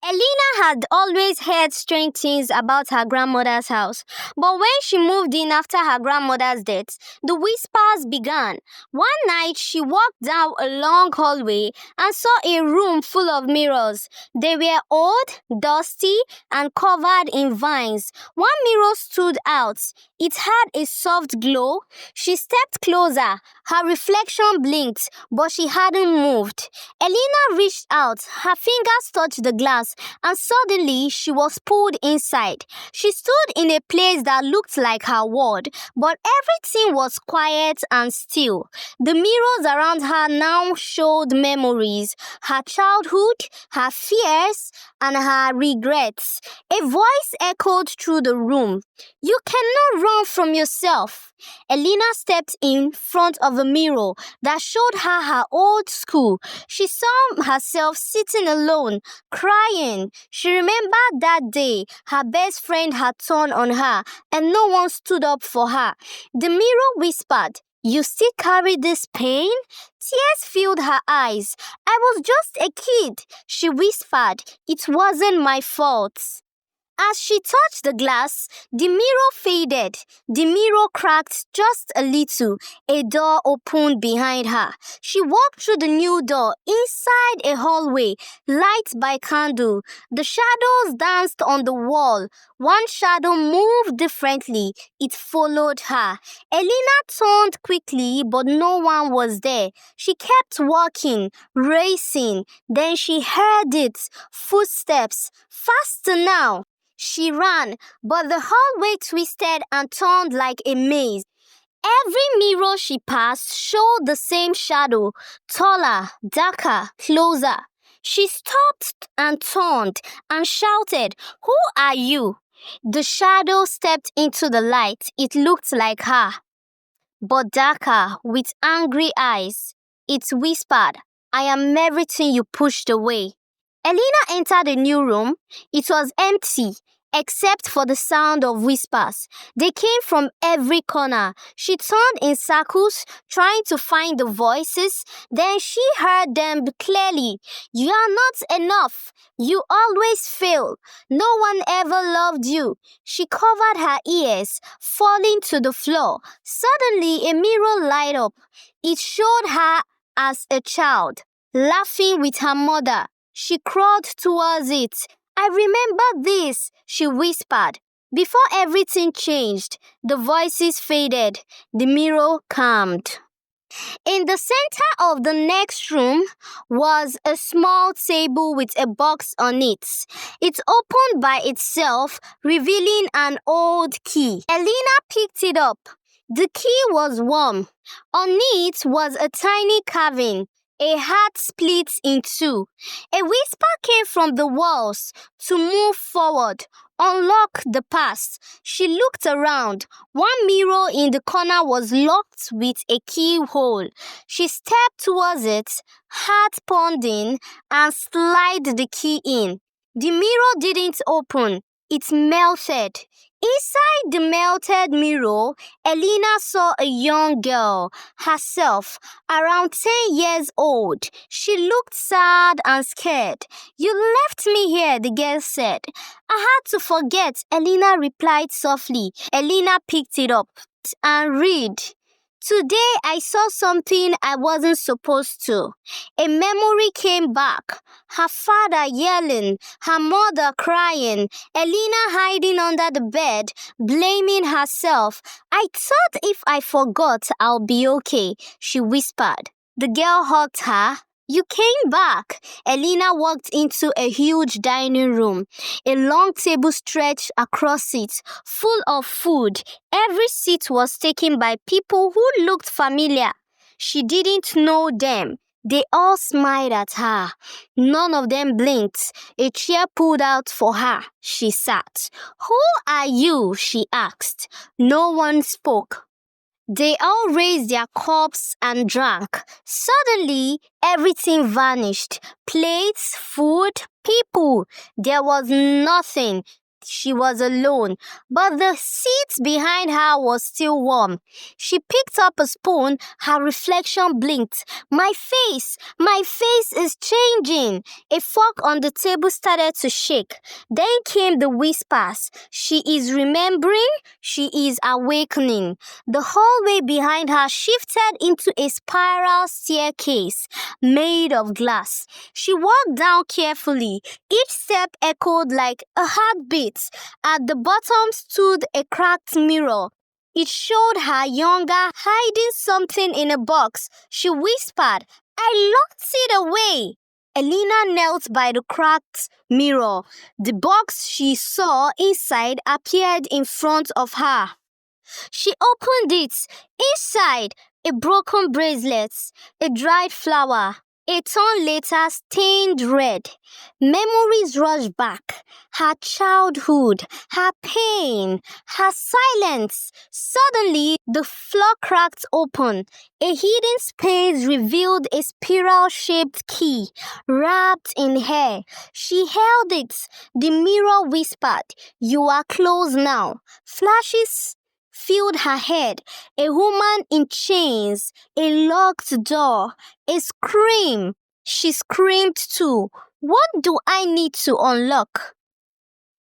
Elena had always heard strange things about her grandmother's house, but when she moved in after her grandmother's death, the whispers began. One night, she walked down a long hallway and saw a room full of mirrors. They were old, dusty, and covered in vines. One mirror stood out. It had a soft glow. She stepped closer. Her reflection blinked, but she hadn't moved. Elena reached out. Her fingers touched the glass, and suddenly she was pulled inside. She stood in a place that looked like her world, but everything was quiet and still. The mirrors around her now showed memories, her childhood, her fears, and her regrets. A voice echoed through the room. "You cannot run from yourself." Elena stepped in front of a mirror that showed her old school. She saw herself sitting alone, crying. She remembered that day her best friend had turned on her and no one stood up for her. The mirror whispered, "You still carry this pain?" Tears filled her eyes. "I was just a kid," she whispered. "It wasn't my fault." As she touched the glass, the mirror faded. The mirror cracked just a little. A door opened behind her. She walked through the new door, inside a hallway, light by candle. The shadows danced on the wall. One shadow moved differently. It followed her. Elena turned quickly, but no one was there. She kept walking, racing. Then she heard it. Footsteps. Faster now. She ran, but the hallway twisted and turned like a maze. Every mirror she passed showed the same shadow, taller, darker, closer. She stopped and turned and shouted, "Who are you?" The shadow stepped into the light. It looked like her, but darker, with angry eyes. It whispered, "I am everything you pushed away." Elena entered a new room. It was empty, except for the sound of whispers. They came from every corner. She turned in circles, trying to find the voices. Then she heard them clearly. "You are not enough. You always fail. No one ever loved you." She covered her ears, falling to the floor. Suddenly, a mirror lighted up. It showed her as a child, laughing with her mother. She crawled towards it. "I remember this," she whispered. Before everything changed, the voices faded. The mirror calmed. In the center of the next room was a small table with a box on it. It opened by itself, revealing an old key. Elena picked it up. The key was warm. On it was a tiny carving. A heart split in two. A whisper came from the walls to move forward, unlock the past. She looked around. One mirror in the corner was locked with a keyhole. She stepped towards it, heart pounding, and slid the key in. The mirror didn't open. It melted. Inside the melted mirror, Elena saw a young girl, herself, around 10 years old. She looked sad and scared. "You left me here," the girl said. "I had to forget," Elena replied softly. Elena picked it up and read. "Today I saw something I wasn't supposed to." A memory came back. Her father yelling, her mother crying, Elena hiding under the bed, blaming herself. "I thought if I forgot, I'll be okay," she whispered. The girl hugged her. "You came back." Elena walked into a huge dining room. A long table stretched across it, full of food. Every seat was taken by people who looked familiar. She didn't know them. They all smiled at her. None of them blinked. A chair pulled out for her. She sat. "Who are you?" she asked. No one spoke. They all raised their cups and drank. Suddenly, everything vanished. Plates, food, people. There was nothing. she was alone, but the seat behind her was still warm. She picked up a spoon, her reflection blinked. My face is changing. A fork on the table started to shake. Then came the whispers. She is remembering, she is awakening. The hallway behind her shifted into a spiral staircase made of glass. She walked down carefully. Each step echoed like a heartbeat. At the bottom stood a cracked mirror. It showed her younger, hiding something in a box. She whispered, "I locked it away." Elena knelt by the cracked mirror. The box she saw inside appeared in front of her. She opened it. Inside, a broken bracelet, a dried flower, a torn letter stained red. Memories rushed back. Her childhood, her pain, her silence. Suddenly, the floor cracked open. A hidden space revealed a spiral-shaped key wrapped in hair. She held it. The mirror whispered, "You are close now." Flashes filled her head. A woman in chains, a locked door, a scream. She screamed too. What do I need to unlock?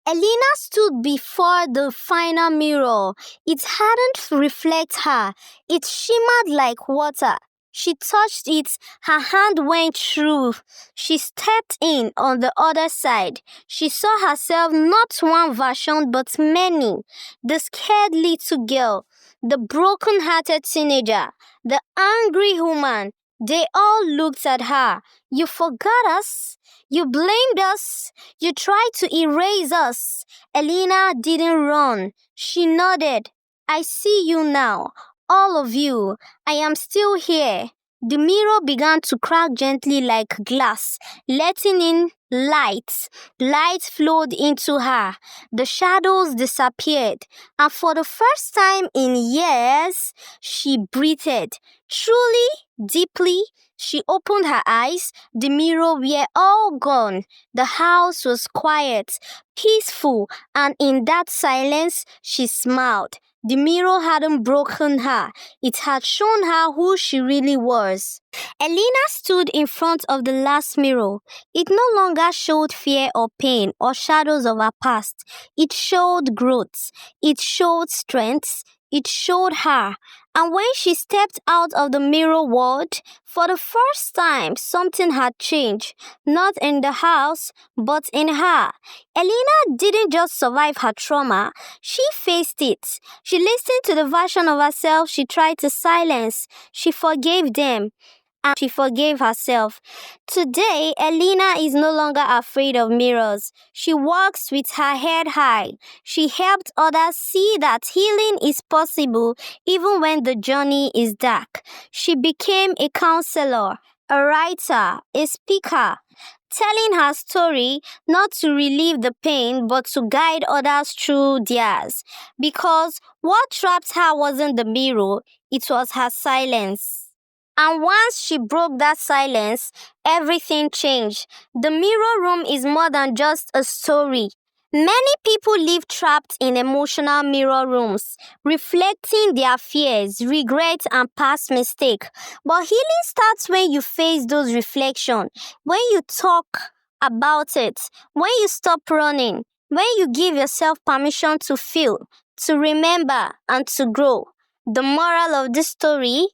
Elena stood before the final mirror. It hadn't reflected her. It shimmered like water. She touched it. Her hand went through. She stepped in on the other side. She saw herself not one version but many. The scared little girl, the broken-hearted teenager, the angry woman. They all looked at her. "You forgot us. You blamed us. You tried to erase us." Elena didn't run. She nodded. "I see you now. All of you. I am still here." The mirror began to crack gently like glass, letting in light. Light flowed into her. The shadows disappeared. And for the first time in years, she breathed. Truly, deeply, she opened her eyes. The mirror were all gone. The house was quiet, peaceful, and in that silence, she smiled. The mirror hadn't broken her. It had shown her who she really was. Elena stood in front of the last mirror. It no longer showed fear or pain or shadows of her past. It showed growth. It showed strength. It showed her. And when she stepped out of the mirror world, for the first time, something had changed. Not in the house, but in her. Elena didn't just survive her trauma, she faced it. She listened to the version of herself she tried to silence. She forgave them. And she forgave herself. Today, Elena is no longer afraid of mirrors. She walks with her head high. She helped others see that healing is possible even when the journey is dark. She became a counselor, a writer, a speaker, telling her story not to relieve the pain but to guide others through theirs. Because what trapped her wasn't the mirror, it was her silence. And once she broke that silence, everything changed. The mirror room is more than just a story. Many people live trapped in emotional mirror rooms, reflecting their fears, regrets, and past mistakes. But healing starts when you face those reflections, when you talk about it, when you stop running, when you give yourself permission to feel, to remember, and to grow. The moral of this story: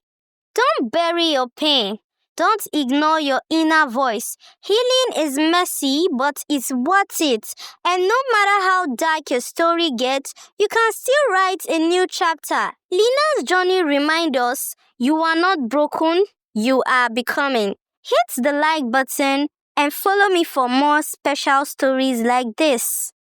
don't bury your pain. Don't ignore your inner voice. Healing is messy, but it's worth it. And no matter how dark your story gets, you can still write a new chapter. Lena's journey reminds us you are not broken, you are becoming. Hit the like button and follow me for more special stories like this.